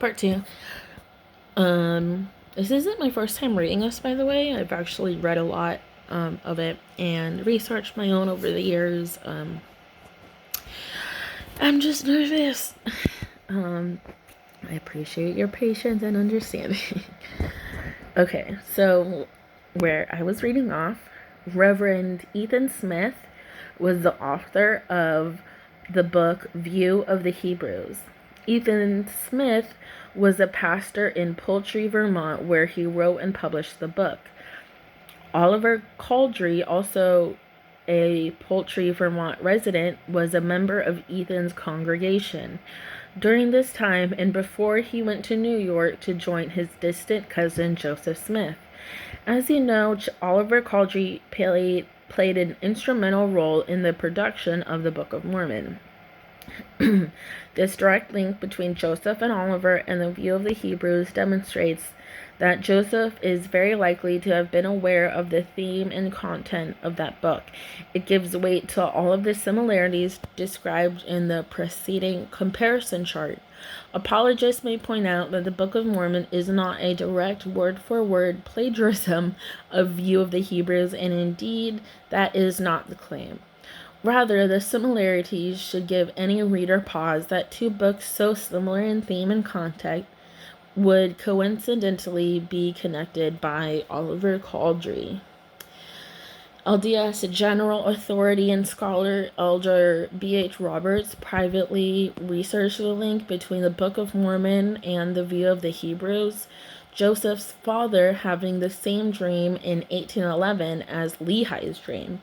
Part 2. This isn't my first time reading this, by the way. I've actually read a lot of it and researched my own over the years. I'm just nervous. I appreciate your patience and understanding. Okay, so where I was reading off, Reverend Ethan Smith was the author of the book View of the Hebrews. Ethan Smith was a pastor in Poultry, Vermont, where he wrote and published the book. Oliver Cowdery, also a Poultry, Vermont resident, was a member of Ethan's congregation. During this time and before he went to New York to join his distant cousin Joseph Smith. As you know, Oliver Cowdery played an instrumental role in the production of the Book of Mormon. This direct link between Joseph and Oliver and the View of the Hebrews demonstrates that Joseph is very likely to have been aware of the theme and content of that book. It gives weight to all of the similarities described in the preceding comparison chart. Apologists may point out that the Book of Mormon is not a direct word-for-word plagiarism of View of the Hebrews, and indeed, that is not the claim. Rather, the similarities should give any reader pause that two books so similar in theme and content would coincidentally be connected by Oliver Cowdery. LDS General Authority and scholar Elder B.H. Roberts privately researched the link between the Book of Mormon and the View of the Hebrews, Joseph's father having the same dream in 1811 as Lehi's dream.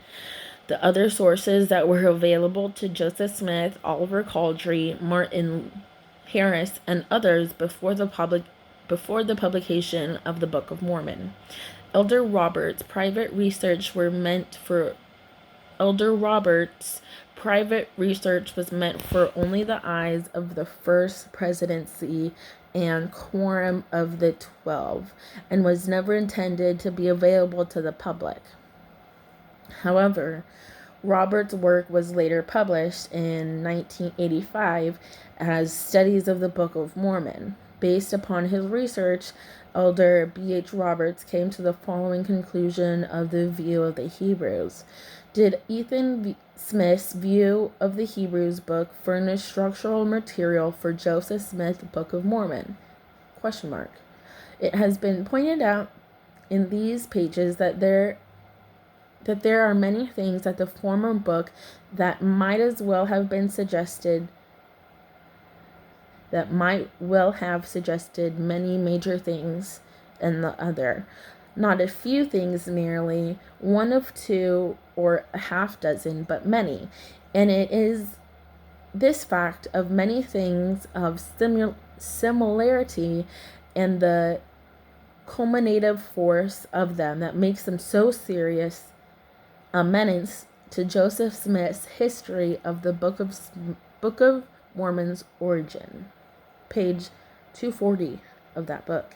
The other sources that were available to Joseph Smith, Oliver Cowdery, Martin Harris, and others before the publication of the Book of Mormon. Elder Roberts' private research was meant for only the eyes of the First Presidency and Quorum of the 12, and was never intended to be available to the public. However, Roberts' work was later published in 1985 as Studies of the Book of Mormon. Based upon his research, Elder B.H. Roberts came to the following conclusion of the View of the Hebrews. Did Ethan Smith's View of the Hebrews book furnish structural material for Joseph Smith's Book of Mormon? ? It has been pointed out in these pages that there are many things that the former book that might well have suggested many major things than the other. Not a few things merely, one of two or a half dozen, but many. And it is this fact of many things of similarity and the culminative force of them that makes them so serious a menace to Joseph Smith's history of the Book of Mormon's origin. Page 240 of that book.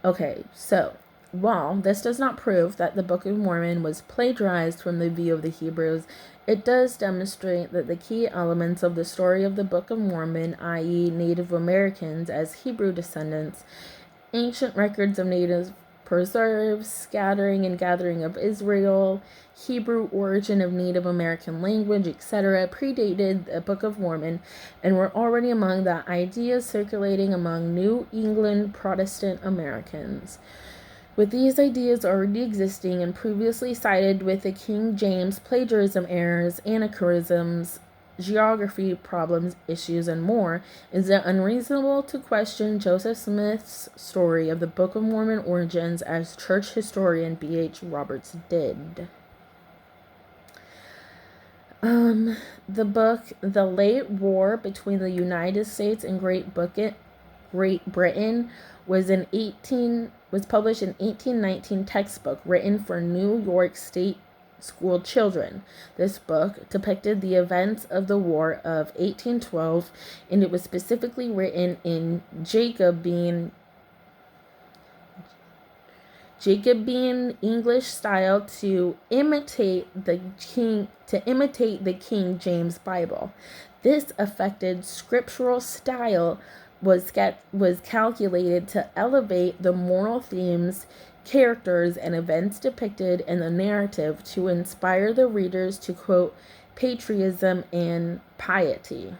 Okay, so while this does not prove that the Book of Mormon was plagiarized from the View of the Hebrews, it does demonstrate that the key elements of the story of the Book of Mormon, i.e. Native Americans as Hebrew descendants, ancient records of native preserves, scattering and gathering of Israel, Hebrew origin of Native American language, etc., predated the Book of Mormon and were already among the ideas circulating among New England Protestant Americans. With these ideas already existing and previously cited with the King James plagiarism errors, anachronisms, geography problems, issues, and more, is it unreasonable to question Joseph Smith's story of the Book of Mormon origins as church historian B.H. Roberts did. The book, The Late War Between the United States and Great Britain, was published in 1819 textbook written for New York State school children. This book depicted the events of the War of 1812, and it was specifically written in Jacobean Jacobean English style to imitate the King James Bible. This affected scriptural style was calculated to elevate the moral themes, characters, and events depicted in the narrative to inspire the readers to quote patriotism and piety.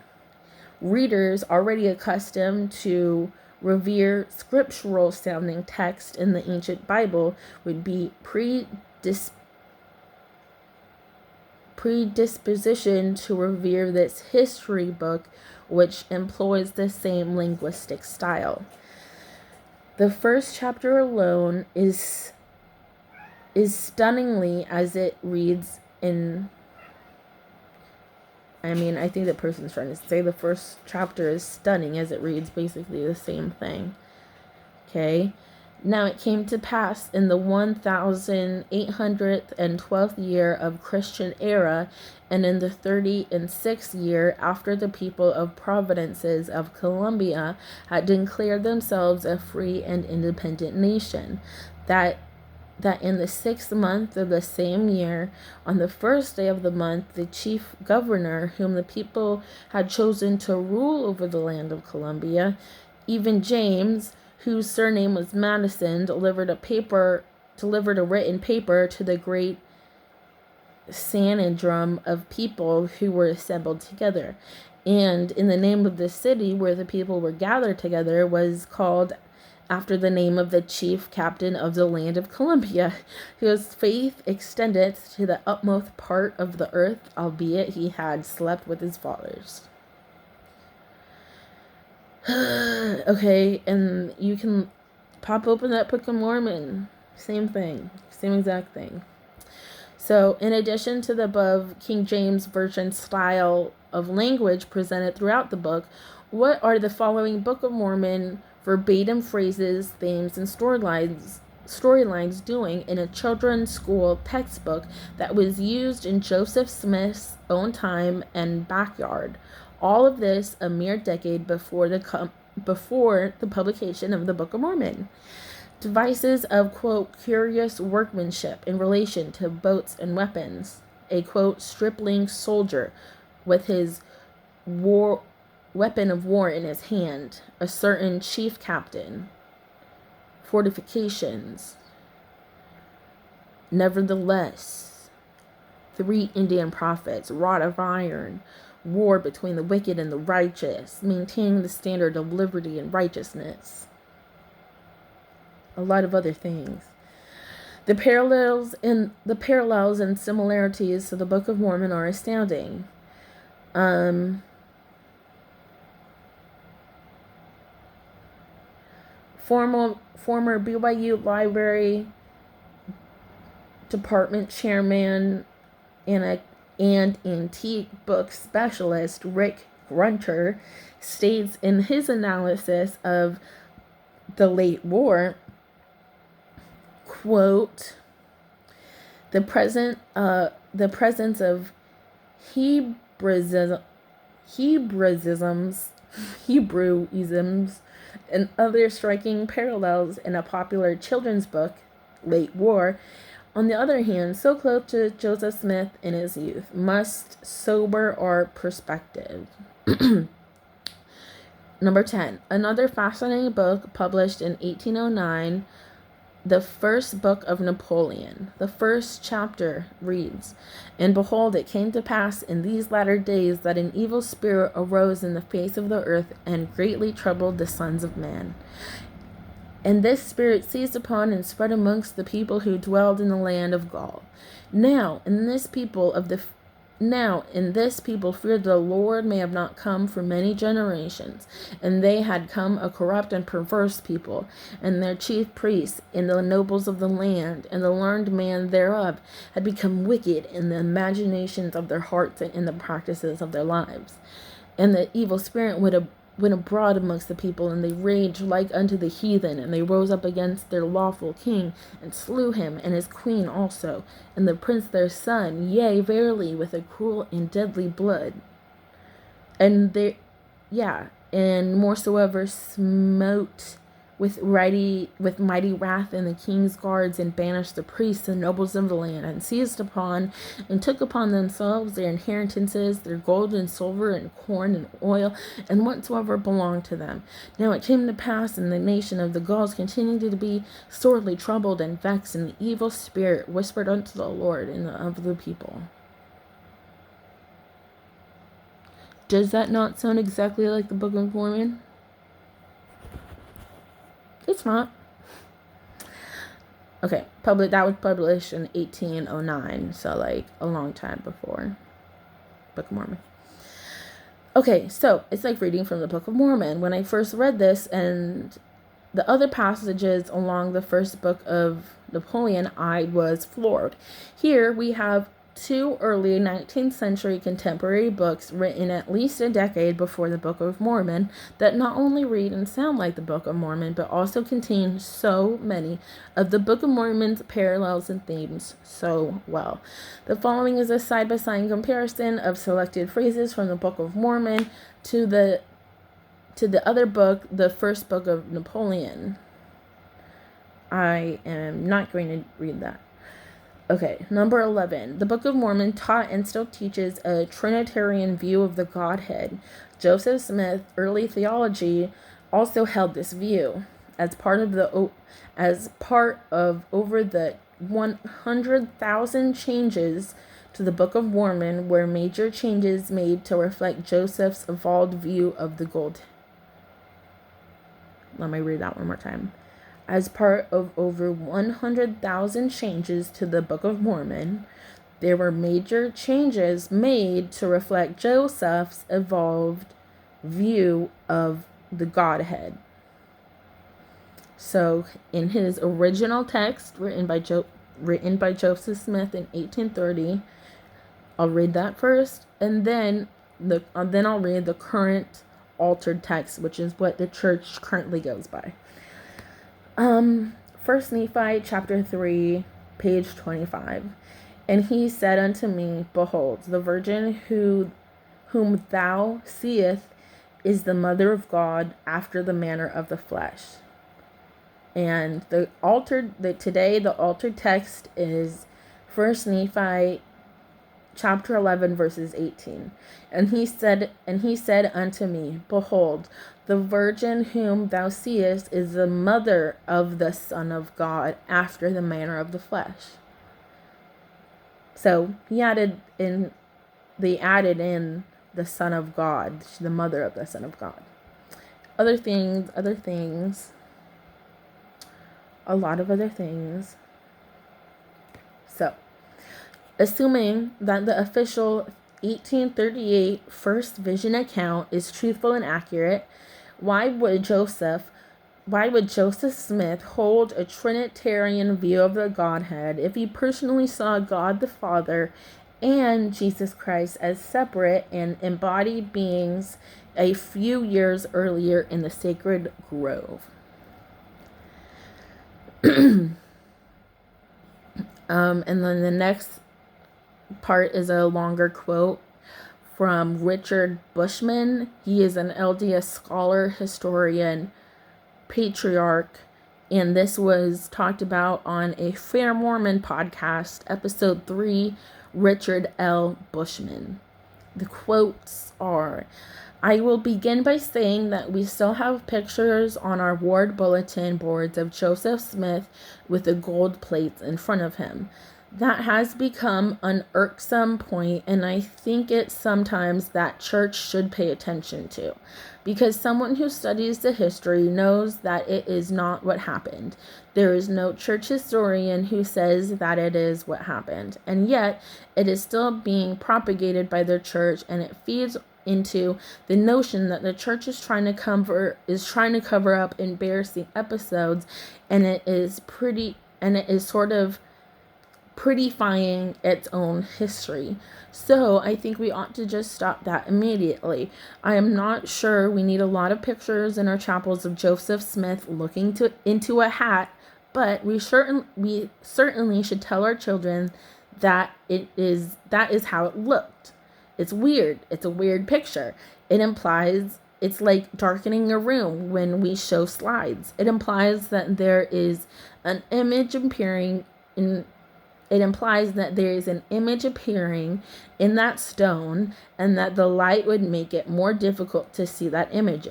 Readers already accustomed to revere scriptural sounding text in the ancient Bible would be predispositioned to revere this history book, which employs the same linguistic style. The first chapter alone is stunningly as it reads in. I think the person's trying to say the first chapter is stunning as it reads basically the same thing. Okay. Now it came to pass in the 1812th year of Christian era, and in the 36th year after the people of provinces of Colombia had declared themselves a free and independent nation, that in the 6th month of the same year, on the first day of the month, the chief governor, whom the people had chosen to rule over the land of Colombia, even James, whose surname was Madison, delivered a written paper to the great sanhedrin of people who were assembled together. And in the name of the city where the people were gathered together was called after the name of the chief captain of the land of Colombia, whose faith extended to the utmost part of the earth, albeit he had slept with his fathers. Okay, and you can pop open that Book of Mormon. Same thing. Same exact thing. So, in addition to the above King James Version style of language presented throughout the book, what are the following Book of Mormon verbatim phrases, themes, and storylines doing in a children's school textbook that was used in Joseph Smith's own time and backyard? All of this a mere decade before the publication of the Book of Mormon. Devices of, quote, curious workmanship in relation to boats and weapons. A, quote, stripling soldier with his weapon of war in his hand. A certain chief captain. Fortifications. Nevertheless. 3 Indian prophets. Rod of iron. War between the wicked and the righteous. Maintaining the standard of liberty and righteousness. A lot of other things. The parallels and similarities to the Book of Mormon are astounding. Former BYU Library Department Chairman and antique book specialist Rick Grunter states in his analysis of the late war, quote, the presence of Hebrewisms, and other striking parallels in a popular children's book, Late War, on the other hand, so close to Joseph Smith in his youth, must sober our perspective. Number 10. Another fascinating book published in 1809, The First Book of Napoleon. The first chapter reads, and behold, it came to pass in these latter days that an evil spirit arose in the face of the earth and greatly troubled the sons of men. And this spirit seized upon and spread amongst the people who dwelled in the land of Gaul. Now in this people feared the Lord may have not come for many generations, and they had come a corrupt and perverse people, and their chief priests, and the nobles of the land, and the learned man thereof, had become wicked in the imaginations of their hearts and in the practices of their lives. And the evil spirit went abroad amongst the people, and they raged like unto the heathen, and they rose up against their lawful king, and slew him, and his queen also, and the prince their son, yea, verily, with a cruel and deadly blood. And moresoever smote with mighty wrath in the king's guards, and banished the priests and nobles of the land, and seized upon and took upon themselves their inheritances, their gold and silver and corn and oil, and whatsoever belonged to them. Now it came to pass, and the nation of the Gauls continued to be sorely troubled and vexed, and the evil spirit whispered unto the Lord and of the people. Does that not sound exactly like the Book of Mormon? It's not. Okay, that was published in 1809, so like a long time before Book of Mormon. Okay, so it's like reading from the Book of Mormon. When I first read this and the other passages along the first book of Napoleon, I was floored. Here we have 2 early 19th century contemporary books written at least a decade before the Book of Mormon that not only read and sound like the Book of Mormon, but also contain so many of the Book of Mormon's parallels and themes so well. The following is a side-by-side comparison of selected phrases from the Book of Mormon to the other book, the first book of Napoleon. I am not going to read that. Okay, number 11. The Book of Mormon taught and still teaches a Trinitarian view of the Godhead. Joseph Smith, early theology, also held this view. As part of over the 100,000 changes to the Book of Mormon were major changes made to reflect Joseph's evolved view of the Godhead. Let me read that one more time. As part of over 100,000 changes to the Book of Mormon, there were major changes made to reflect Joseph's evolved view of the Godhead. So, in his original text, written by Joseph Smith in 1830, I'll read that first, and then I'll read the current altered text, which is what the church currently goes by. 1 Nephi chapter 3, page 25. And he said unto me, Behold, the virgin whom thou seest is the mother of God after the manner of the flesh. And the altered text is 1 Nephi chapter 11, verses 18. And he said unto me, Behold, the virgin whom thou seest is the mother of the Son of God after the manner of the flesh. So they added in the Son of God, the mother of the Son of God. Other things, a lot of other things. So, assuming that the official 1838 first vision account is truthful and accurate, why would Joseph Smith hold a Trinitarian view of the Godhead if he personally saw God the Father and Jesus Christ as separate and embodied beings a few years earlier in the sacred grove? And then the next part is a longer quote from Richard Bushman. He is an LDS scholar, historian, patriarch, and this was talked about on a Fair Mormon podcast, episode 3, Richard L. Bushman. The quotes are, I will begin by saying that we still have pictures on our ward bulletin boards of Joseph Smith with the gold plates in front of him. That has become an irksome point, and I think it's sometimes that church should pay attention to, because someone who studies the history knows that it is not what happened. There is no church historian who says that it is what happened, and yet it is still being propagated by the church, and it feeds into the notion that the church is trying to cover up embarrassing episodes, and it is sort of prettifying its own history. So I think we ought to just stop that immediately. I am not sure we need a lot of pictures in our chapels of Joseph Smith looking into a hat, but we certainly should tell our children that is how it looked. It's weird. It's a weird picture. It implies it's like darkening a room when we show slides. It implies that there is an image appearing in that stone, and that the light would make it more difficult to see that image.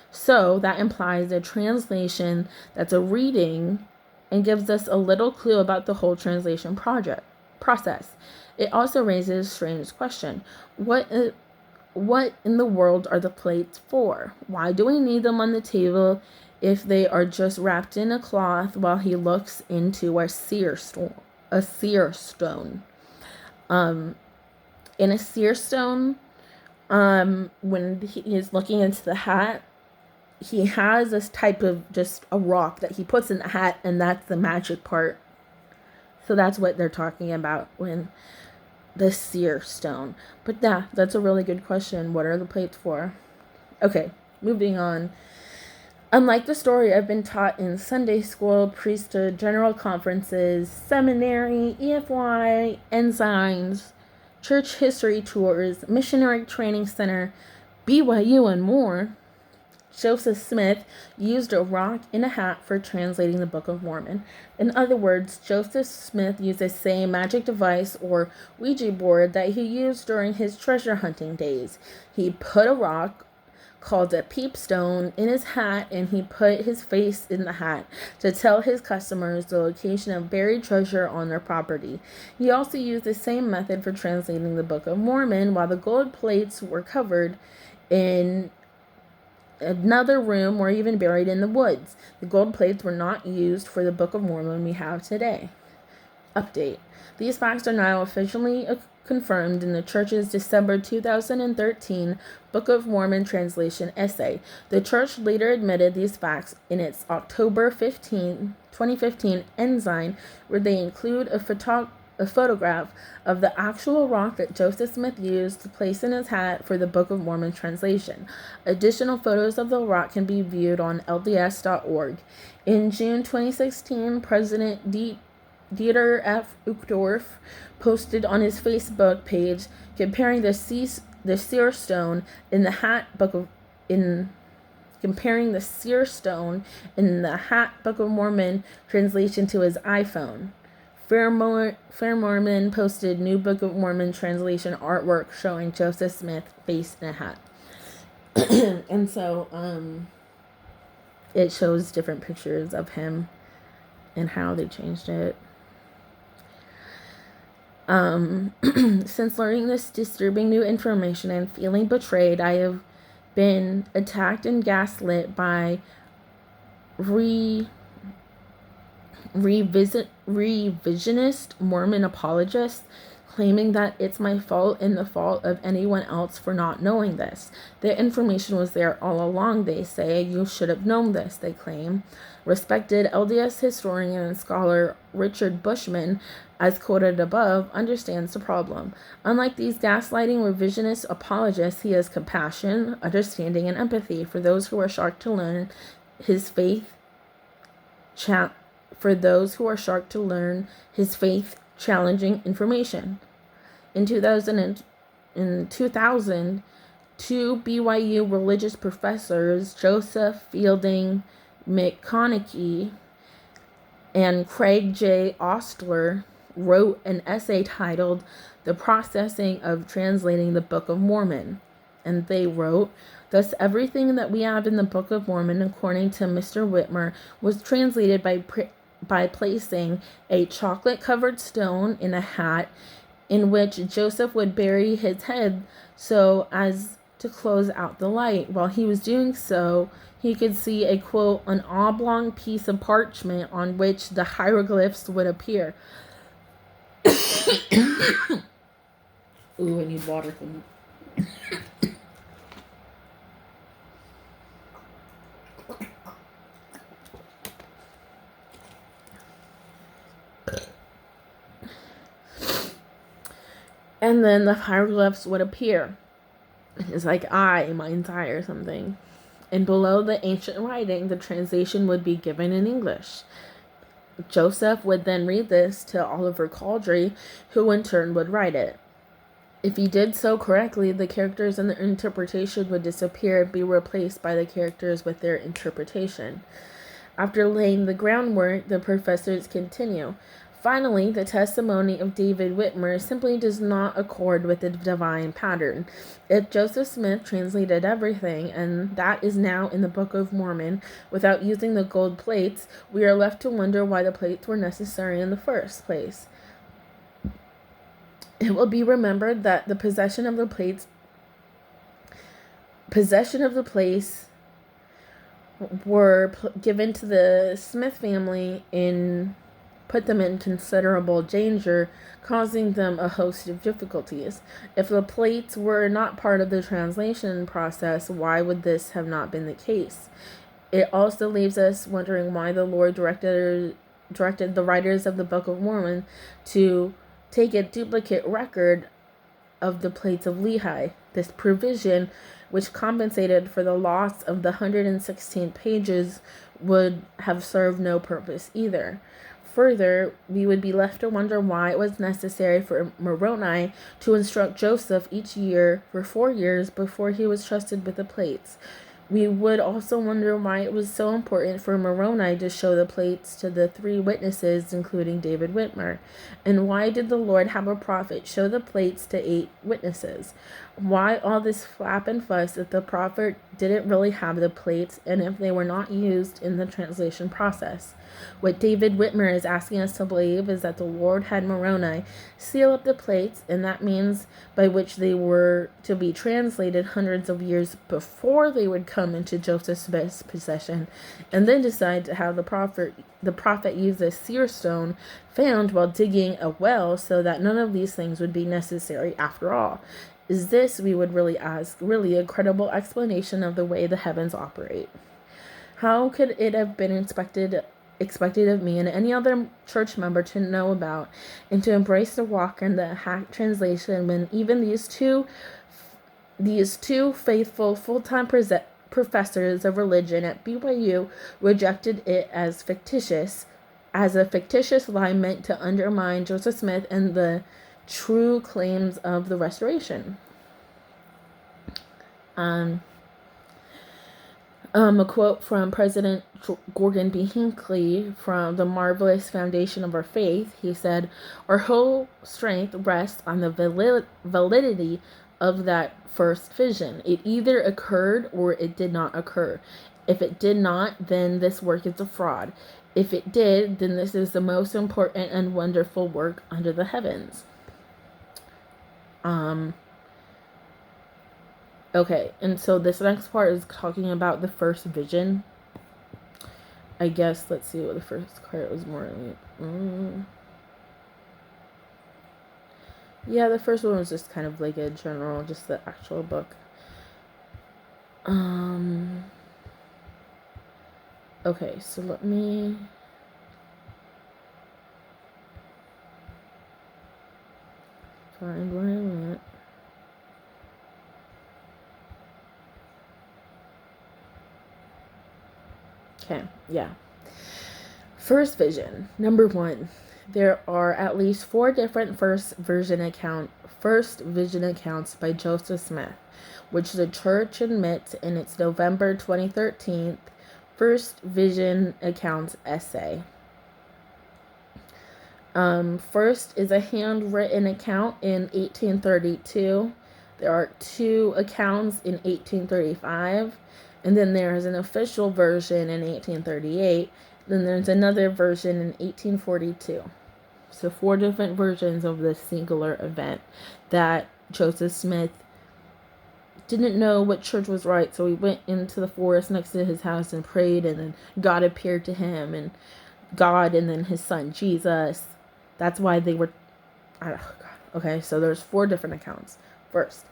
So that implies a translation that's a reading and gives us a little clue about the whole translation process. It also raises a strange question. What in the world are the plates for? Why do we need them on the table if they are just wrapped in a cloth while he looks into a seer stone? In a seer stone, when he is looking into the hat, he has this type of just a rock that he puts in the hat, and that's the magic part. So that's what they're talking about when the seer stone. But yeah, that's a really good question. What are the plates for? Okay, moving on. Unlike the story I've been taught in Sunday school, priesthood, general conferences, seminary, EFY, ensigns, church history tours, missionary training center, BYU, and more, Joseph Smith used a rock in a hat for translating the Book of Mormon. In other words, Joseph Smith used the same magic device or Ouija board that he used during his treasure hunting days. He put a rock called a peepstone in his hat, and he put his face in the hat to tell his customers the location of buried treasure on their property. He also used the same method for translating the Book of Mormon, while the gold plates were covered in another room or even buried in the woods. The gold plates were not used for the Book of Mormon we have today. Update. These facts are now officially confirmed in the church's December 2013 Book of Mormon translation essay. The church later admitted these facts in its October 2015 ensign, where they include a photograph of the actual rock that Joseph Smith used to place in his hat for the Book of Mormon translation. Additional photos of the rock can be viewed on LDS.org. In June 2016, President Dieter F. Uchtdorf posted on his Facebook page comparing the seer stone in the hat Book of Mormon translation to his iPhone. Fair Mormon posted new Book of Mormon translation artwork showing Joseph Smith face in a hat. And so it shows different pictures of him and how they changed it. Since learning this disturbing new information and feeling betrayed, I have been attacked and gaslit by revisionist Mormon apologists, claiming that it's my fault and the fault of anyone else for not knowing this. The information was there all along, they say. You should have known this, they claim. Respected LDS historian and scholar Richard Bushman, as quoted above, understands the problem. Unlike these gaslighting revisionist apologists, he has compassion, understanding, and empathy for those who are shocked to learn his faith challenging information. In 2000, two BYU religious professors, Joseph Fielding McConaughey and Craig J. Ostler, wrote an essay titled The Processing of Translating the Book of Mormon. And they wrote, thus everything that we have in the Book of Mormon, according to Mr. Whitmer, was translated by placing a chocolate-covered stone in a hat in which Joseph would bury his head so as to close out the light. While he was doing so, he could see a, quote, an oblong piece of parchment on which the hieroglyphs would appear. Ooh, I need water. And then the hieroglyphs would appear. It's like mind's eye or something. And below the ancient writing, the translation would be given in English. Joseph would then read this to Oliver Cowdery, who in turn would write it. If he did so correctly, the characters and their interpretation would disappear and be replaced by the characters with their interpretation. After laying the groundwork, the professors continue. Finally, the testimony of David Whitmer simply does not accord with the divine pattern. If Joseph Smith translated everything, and that is now in the Book of Mormon, without using the gold plates, we are left to wonder why the plates were necessary in the first place. It will be remembered that the possession of the plates were given to the Smith family and put them in considerable danger, causing them a host of difficulties. If the plates were not part of the translation process, why would this have not been the case? It also leaves us wondering why the Lord directed the writers of the Book of Mormon to take a duplicate record of the plates of Lehi. This provision, which compensated for the loss of the 116 pages, would have served no purpose either. Further, we would be left to wonder why it was necessary for Moroni to instruct Joseph each year for 4 years before he was trusted with the plates. We would also wonder why it was so important for Moroni to show the plates to the 3 witnesses, including David Whitmer. And why did the Lord have a prophet show the plates to 8 witnesses? Why all this flap and fuss if the prophet didn't really have the plates and if they were not used in the translation process? What David Whitmer is asking us to believe is that the Lord had Moroni seal up the plates, and that means by which they were to be translated hundreds of years before they would come into Joseph Smith's possession, and then decide to have the prophet use a seer stone found while digging a well so that none of these things would be necessary after all. Is this, we would really ask, really a credible explanation of the way the heavens operate? How could it have been expected of me and any other church member to know about and to embrace the walk in the hack translation when even these two faithful full-time professors of religion at BYU rejected it as a fictitious lie meant to undermine Joseph Smith and the true claims of the Restoration? A quote from President Gordon B. Hinckley from The Marvelous Foundation of Our Faith. He said, "Our whole strength rests on the validity of that first vision. It either occurred or it did not occur. If it did not, then this work is a fraud. If it did, then this is the most important and wonderful work under the heavens." Okay, and so this next part is talking about the first vision. I guess, let's see what the first part was more like. Yeah, the first one was just kind of like a general, just the actual book. Okay, so let me find where I went. Okay, yeah. First vision. Number 1. There are at least 4 different first vision accounts by Joseph Smith, which the church admits in its November 2013 First Vision Accounts essay. First is a handwritten account in 1832. There are 2 accounts in 1835. And then there's an official version in 1838. Then there's another version in 1842. So 4 different versions of this singular event that Joseph Smith didn't know what church was right. So he went into the forest next to his house and prayed, and then God appeared to him, and God and then his son Jesus. That's why they were... Okay, so there's 4 different accounts. First,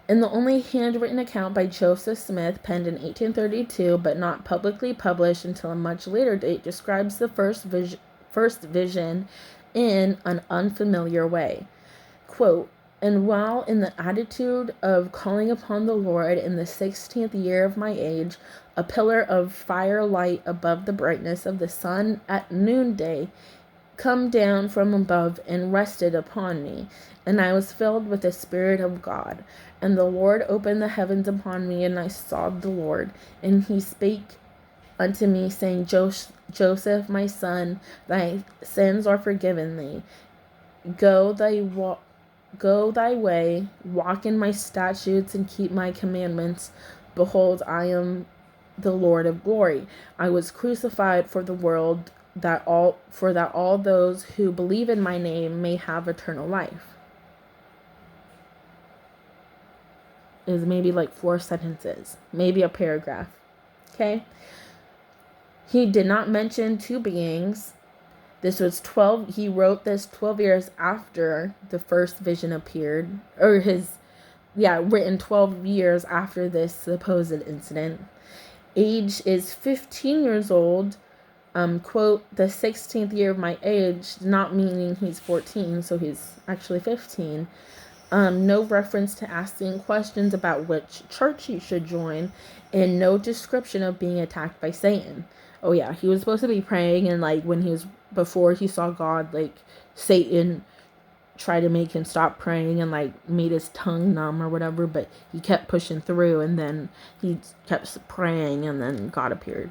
in the only handwritten account by Joseph Smith, penned in 1832, but not publicly published until a much later date, describes the first vision in an unfamiliar way. Quote, "And while in the attitude of calling upon the Lord in the 16th year of my age, a pillar of fire light above the brightness of the sun at noonday come down from above and rested upon me, and I was filled with the Spirit of God. And the Lord opened the heavens upon me, and I saw the Lord, and he spake unto me, saying, Joseph, my son, thy sins are forgiven thee. Go thy way, walk in my statutes, and keep my commandments. Behold, I am the Lord of glory. I was crucified for the world, that all those who believe in my name may have eternal life. Is maybe like 4 sentences, maybe a paragraph. Okay. He did not mention 2 beings. This was 12. He wrote this 12 years after the first vision appeared, or written 12 years after this supposed incident. Age is 15 years old. Quote, the 16th year of my age, not meaning he's 14, so he's actually 15. No reference to asking questions about which church he should join, and no description of being attacked by Satan. Oh yeah, he was supposed to be praying, and like before he saw God, like Satan tried to make him stop praying and like made his tongue numb or whatever, but he kept pushing through, and then he kept praying, and then God appeared.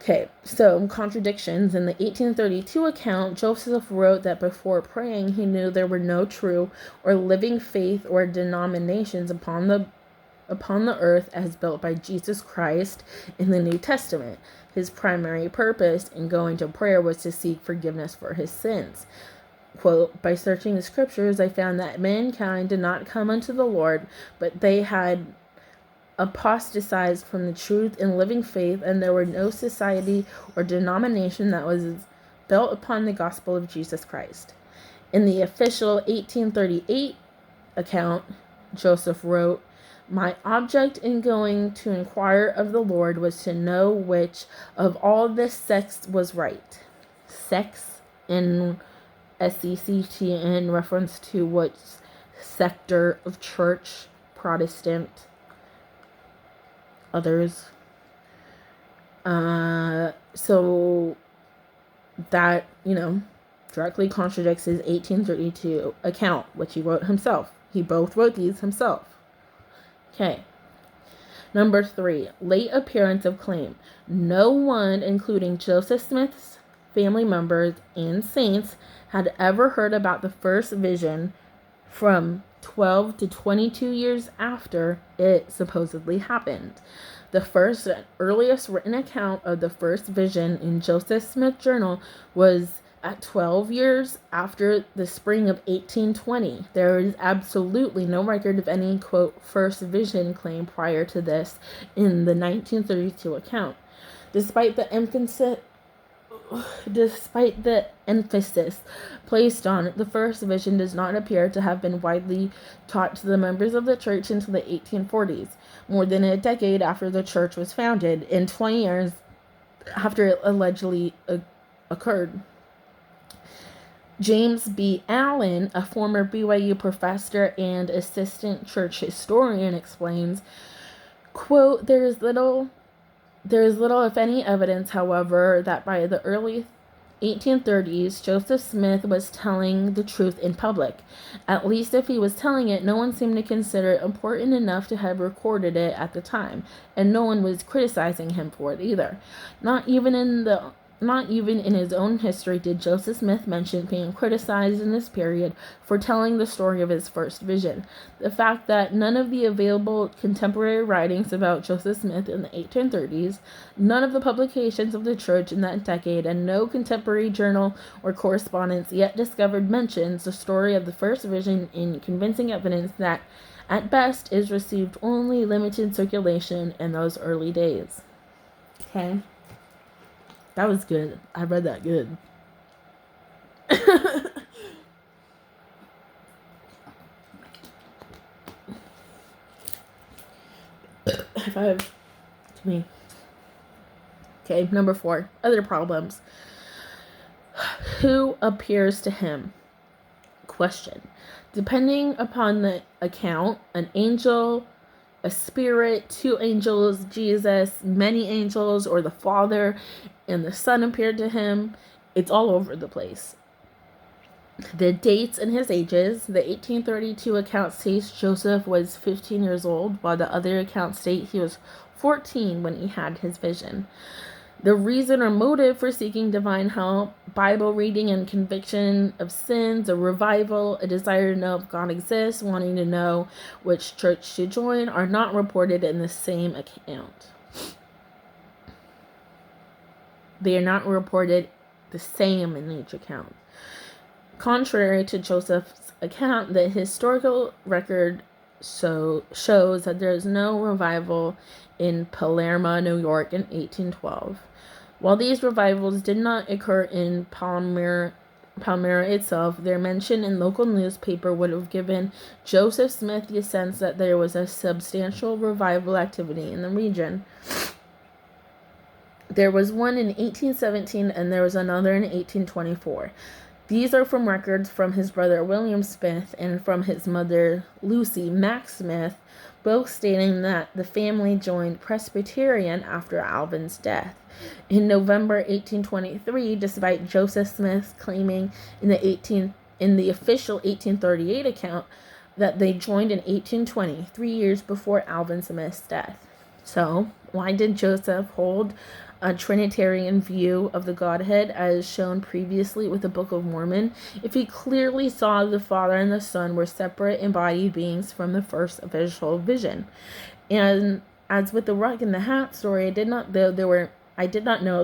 Okay, so contradictions. In the 1832 account, Joseph wrote that before praying, he knew there were no true or living faith or denominations upon the earth as built by Jesus Christ in the New Testament. His primary purpose in going to prayer was to seek forgiveness for his sins. Quote, by searching the scriptures, I found that mankind did not come unto the Lord, but they had apostatized from the truth and living faith, and there were no society or denomination that was built upon the gospel of Jesus Christ. In the official 1838 account, Joseph wrote, my object in going to inquire of the Lord was to know which of all this sects was right. Sects in SECT in reference to what sector of church, Protestant, others. So that, directly contradicts his 1832 account, which he wrote himself. He both wrote these himself. Okay. Number 3, late appearance of claim. No one, including Joseph Smith's family members and saints, had ever heard about the first vision from 12 to 22 years after it supposedly happened. The first and earliest written account of the first vision in Joseph Smith's journal was at 12 years after the spring of 1820. There is absolutely no record of any, quote, first vision claim prior to this in the 1932 account. Despite the emphasis placed on it, the first vision does not appear to have been widely taught to the members of the church until the 1840s, more than a decade after the church was founded, and 20 years after it allegedly occurred. James B. Allen, a former BYU professor and assistant church historian, explains, quote, there is little, if any, evidence, however, that by the early 1830s, Joseph Smith was telling the truth in public. At least if he was telling it, no one seemed to consider it important enough to have recorded it at the time, and no one was criticizing him for it either. Not even in his own history did Joseph Smith mention being criticized in this period for telling the story of his first vision. The fact that none of the available contemporary writings about Joseph Smith in the 1830s, none of the publications of the church in that decade, and no contemporary journal or correspondence yet discovered mentions the story of the first vision in convincing evidence that, at best, is received only limited circulation in those early days. Okay? That was good. I read that good. High five to me. Okay, number 4. Other problems. Who appears to him? Question. Depending upon the account, an angel a spirit, two angels, Jesus, many angels, or the Father and the Son appeared to him. It's all over the place. The dates and his ages. The 1832 account states Joseph was 15 years old, while the other accounts state he was 14 when he had his vision. The reason or motive for seeking divine help, Bible reading and conviction of sins, a revival, a desire to know if God exists, wanting to know which church to join, are not reported in the same account. They are not reported the same in each account. Contrary to Joseph's account, the historical record shows that there is no revival in Palermo, New York in 1812. While these revivals did not occur in Palmyra itself, their mention in local newspaper would have given Joseph Smith the sense that there was a substantial revival activity in the region. There was one in 1817 and there was another in 1824. These are from records from his brother William Smith and from his mother Lucy Mack Smith, both stating that the family joined Presbyterian after Alvin's death. In November 1823, despite Joseph Smith claiming in the official 1838 account that they joined in 1820, 3 years before Alvin Smith's death. So, why did Joseph hold a Trinitarian view of the Godhead as shown previously with the Book of Mormon, if he clearly saw the Father and the Son were separate embodied beings from the first official vision? And as with the Rock and the Hat story, I did not know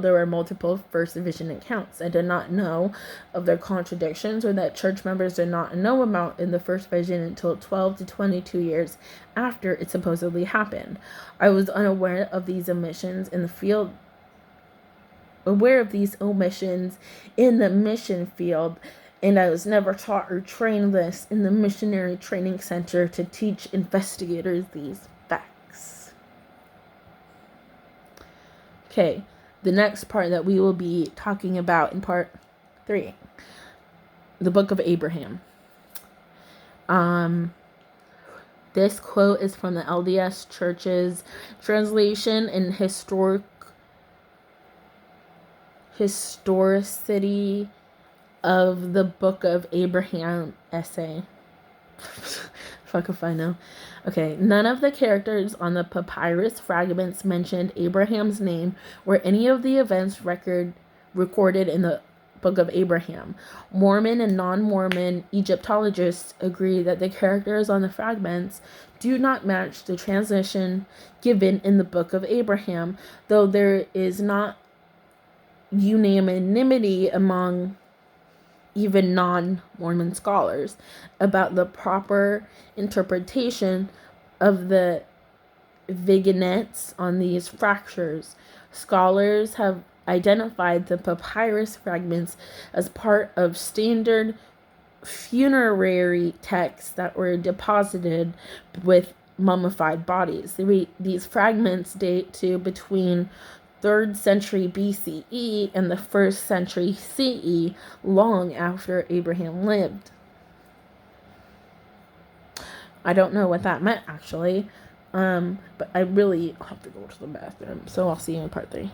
there were multiple first vision accounts. I did not know of their contradictions or that church members did not know about in the first vision until 12 to 22 years after it supposedly happened. I was unaware of these omissions in the mission field, and I was never taught or trained this in the missionary training center to teach investigators these facts. Okay, the next part that we will be talking about in part 3, the Book of Abraham. This quote is from the LDS Church's translation and historicity of the Book of Abraham essay. Fuck if I know. Okay, none of the characters on the papyrus fragments mentioned Abraham's name or any of the events recorded in the Book of Abraham. Mormon and non-Mormon Egyptologists agree that the characters on the fragments do not match the translation given in the Book of Abraham, though there is not unanimity among even non-Mormon scholars about the proper interpretation of the vignettes on these fractures. Scholars have identified the papyrus fragments as part of standard funerary texts that were deposited with mummified bodies. These fragments date to between 3rd century BCE and the 1st century CE, long after Abraham lived. I don't know what that meant, actually, but I really have to go to the bathroom, so I'll see you in part 3.